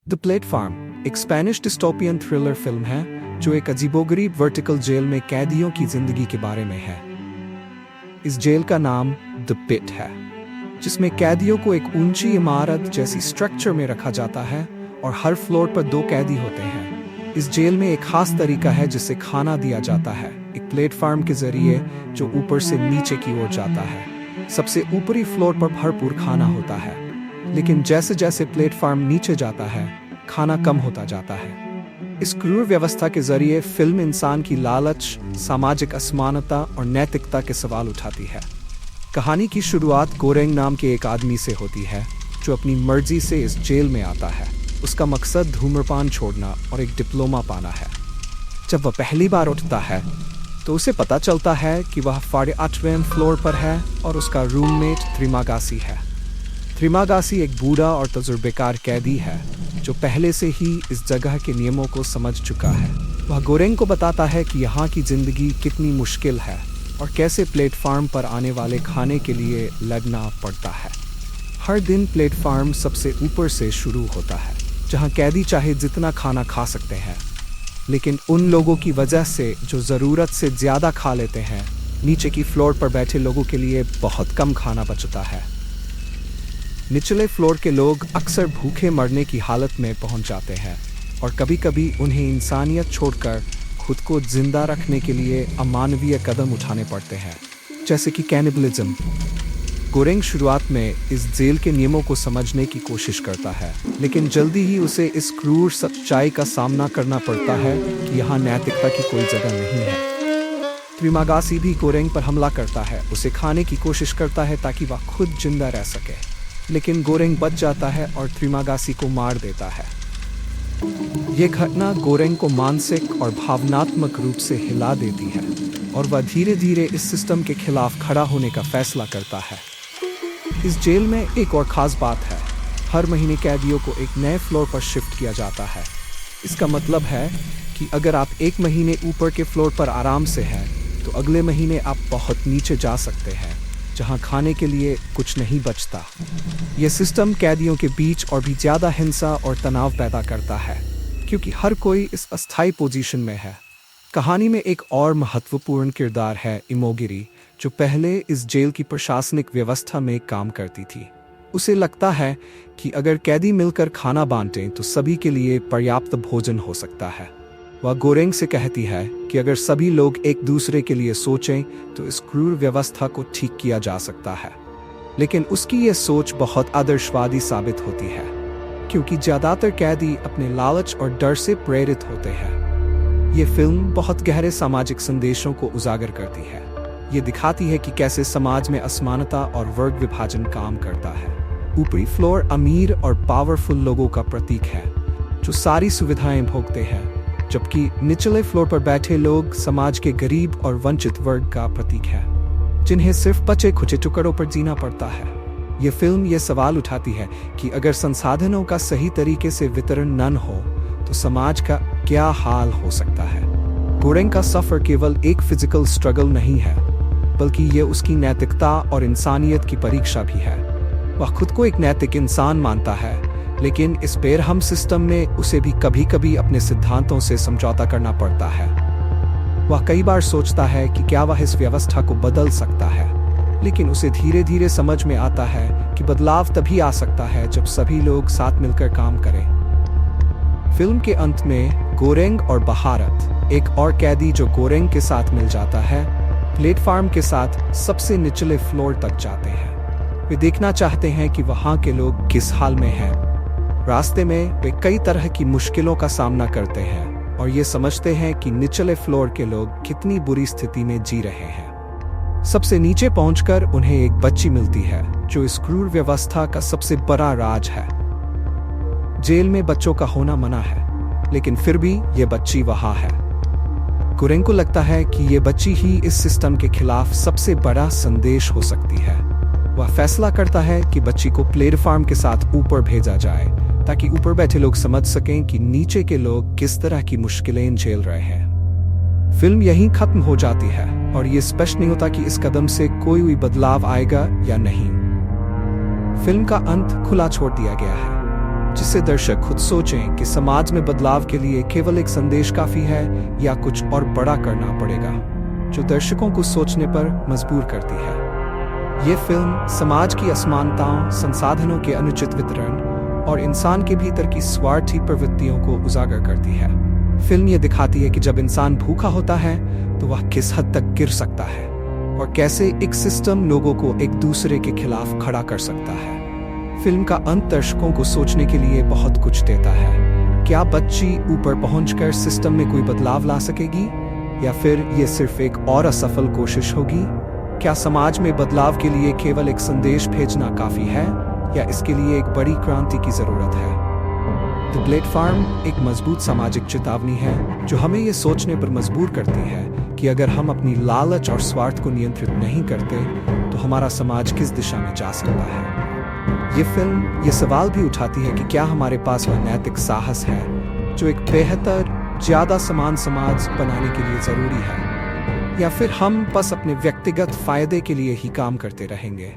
The platform एक Spanish dystopian thriller film है जो एक अजीबोगरीब वर्टिकल जेल में कैदियों की जिंदगी के बारे में है। इस जेल का नाम द पिट है, जिसमें कैदियों को एक ऊंची इमारत जैसी स्ट्रक्चर में रखा जाता है और हर फ्लोर पर 2 कैदी होते हैं। इस जेल में एक खास तरीका है जिससे खाना दिया जाता है, एक प्लेटफॉर्म के जरिए जो ऊपर से नीचे की ओर जाता है। सबसे ऊपरी फ्लोर पर भरपूर खाना होता है, लेकिन जैसे जैसे प्लेटफॉर्म नीचे जाता है खाना कम होता जाता है। इस क्रूर व्यवस्था के जरिए फिल्म इंसान की लालच, सामाजिक असमानता और नैतिकता के सवाल उठाती है। कहानी की शुरुआत गोरेंग नाम के एक आदमी से होती है जो अपनी मर्जी से इस जेल में आता है। उसका मकसद धूम्रपान छोड़ना और एक डिप्लोमा पाना है। जब वह पहली बार उठता है तो उसे पता चलता है कि वह 8वें फ्लोर पर है और उसका रूममेट त्रिमागासी है। त्रिमागासी एक बूढ़ा और तजुर्बेकार कैदी है जो पहले से ही इस जगह के नियमों को समझ चुका है। वह गोरेंग को बताता है कि यहाँ की जिंदगी कितनी मुश्किल है और कैसे प्लेटफॉर्म पर आने वाले खाने के लिए लड़ना पड़ता है। हर दिन प्लेटफॉर्म सबसे ऊपर से शुरू होता है, जहाँ कैदी चाहे जितना खाना खा सकते हैं, लेकिन उन लोगों की वजह से जो ज़रूरत से ज़्यादा खा लेते हैं, नीचे की फ्लोर पर बैठे लोगों के लिए बहुत कम खाना बचता है। निचले फ्लोर के लोग अक्सर भूखे मरने की हालत में पहुंच जाते हैं और कभी-कभी उन्हें इंसानियत छोड़कर खुद को जिंदा रखने के लिए अमानवीय कदम उठाने पड़ते हैं, जैसे कि कैनिबलिज्म। गोरेंग शुरुआत में इस जेल के नियमों को समझने की कोशिश करता है, लेकिन जल्दी ही उसे इस क्रूर सच्चाई का सामना करना पड़ता है कि यहाँ नैतिकता की कोई जगह नहीं है। त्रिमागासी भी गोरेंग पर हमला करता है, उसे खाने की कोशिश करता है ताकि वह खुद जिंदा रह सके, लेकिन गोरेंग बच जाता है और त्रिमागासी को मार देता है। ये घटना गोरेंग को मानसिक और भावनात्मक रूप से हिला देती है और वह धीरे धीरे इस सिस्टम के खिलाफ खड़ा होने का फैसला करता है। इस जेल में एक और ख़ास बात है, हर महीने कैदियों को एक नए फ्लोर पर शिफ्ट किया जाता है। इसका मतलब है कि अगर आप एक महीने ऊपर के फ्लोर पर आराम से हैं, तो अगले महीने आप बहुत नीचे जा सकते हैं, जहां खाने के लिए कुछ नहीं बचता। यह सिस्टम कैदियों के बीच और भी ज़्यादा हिंसा और तनाव पैदा करता है, क्योंकि हर कोई इस अस्थायी पोजीशन में है। कहानी में एक और महत्वपूर्ण किरदार है इमोगिरी, जो पहले इस जेल की प्रशासनिक व्यवस्था में काम करती थी। उसे लगता है कि अगर कैदी मिलकर खाना बांटें तो सभी के लिए पर्याप्त भोजन हो सकता है। वह गोरेंग से कहती है कि अगर सभी लोग एक दूसरे के लिए सोचें तो इस क्रूर व्यवस्था को ठीक किया जा सकता है। लेकिन उसकी यह सोच बहुत आदर्शवादी साबित होती है, क्योंकि ज्यादातर कैदी अपने लालच और डर से प्रेरित होते हैं। ये फिल्म बहुत गहरे सामाजिक संदेशों को उजागर करती है। ये दिखाती है कि कैसे समाज में असमानता और वर्ग विभाजन काम करता है। ऊपरी फ्लोर अमीर और पावरफुल लोगों का प्रतीक है, जो सारी सुविधाएं भोगते हैं, जबकि निचले फ्लोर पर बैठे लोग समाज के गरीब और वंचित वर्ग का प्रतीक है, जिन्हें सिर्फ बचे खुचे टुकड़ों पर जीना पड़ता है। ये फिल्म ये सवाल उठाती है कि अगर संसाधनों का सही तरीके से वितरण न हो तो समाज का क्या हाल हो सकता है। गोरेंग का सफर केवल एक फिजिकल स्ट्रगल नहीं है, बल्कि ये उसकी नैतिकता और इंसानियत की परीक्षा भी है। वह खुद को एक नैतिक इंसान मानता है, लेकिन इस बेरहम सिस्टम में उसे भी कभी कभी अपने सिद्धांतों से समझौता करना पड़ता है। वह कई बार सोचता है कि क्या वह इस व्यवस्था को बदल सकता है, लेकिन उसे धीरे धीरे समझ में आता है कि बदलाव तभी आ सकता है जब सभी लोग साथ मिलकर काम करें। फिल्म के अंत में गोरेंग और बहारत, एक और कैदी जो गोरेंग के साथ मिल जाता है, प्लेटफॉर्म के साथ सबसे निचले फ्लोर तक जाते हैं। वे देखना चाहते हैं कि वहाँ के लोग किस हाल में हैं। रास्ते में वे कई तरह की मुश्किलों का सामना करते हैं और ये समझते हैं कि निचले फ्लोर के लोग कितनी बुरी स्थिति में जी रहे हैं। सबसे नीचे पहुंचकर उन्हें एक बच्ची मिलती है जो इस क्रूर व्यवस्था का सबसे बड़ा राज है। जेल में बच्चों का होना मना है, लेकिन फिर भी ये बच्ची वहां है। गोरेंग को लगता है कि ये बच्ची ही इस सिस्टम के खिलाफ सबसे बड़ा संदेश हो सकती है। वह फैसला करता है कि बच्ची को प्लेटफॉर्म के साथ ऊपर भेजा जाए, ताकि ऊपर बैठे लोग समझ सकें कि नीचे के लोग किस तरह की मुश्किलें झेल रहे हैं। फिल्म यहीं खत्म हो जाती है और ये स्पष्ट नहीं होता कि इस कदम से कोई बदलाव आएगा या नहीं। फिल्म का अंत खुला छोड़ दिया गया है, जिससे दर्शक खुद सोचें कि समाज में बदलाव के लिए केवल एक संदेश काफी है या कुछ और बड़ा करना पड़ेगा, जो दर्शकों को सोचने पर मजबूर करती है। ये फिल्म समाज की असमानताओं, संसाधनों के अनुचित वितरण और इंसान के भीतर की स्वार्थी प्रवृत्तियों को उजागर करती है। फिल्म ये दिखाती है कि जब इंसान भूखा होता है तो वह किस हद तक गिर सकता है और कैसे एक सिस्टम लोगों को एक दूसरे के खिलाफ खड़ा कर सकता है। फिल्म का अंत दर्शकों को सोचने के लिए बहुत कुछ देता है। क्या बच्ची ऊपर पहुंचकर सिस्टम में कोई बदलाव ला सकेगी, या फिर ये सिर्फ एक और असफल कोशिश होगी? क्या समाज में बदलाव के लिए केवल एक संदेश भेजना काफी है, या इसके लिए एक बड़ी क्रांति की जरूरत है? द प्लेटफॉर्म एक मजबूत सामाजिक चेतावनी है जो हमें ये सोचने पर मजबूर करती है कि अगर हम अपनी लालच और स्वार्थ को नियंत्रित नहीं करते तो हमारा समाज किस दिशा में जा सकता है। ये फिल्म ये सवाल भी उठाती है कि क्या हमारे पास वह नैतिक साहस है जो एक बेहतर, ज्यादा समान समाज बनाने के लिए जरूरी है, या फिर हम बस अपने व्यक्तिगत फायदे के लिए ही काम करते रहेंगे।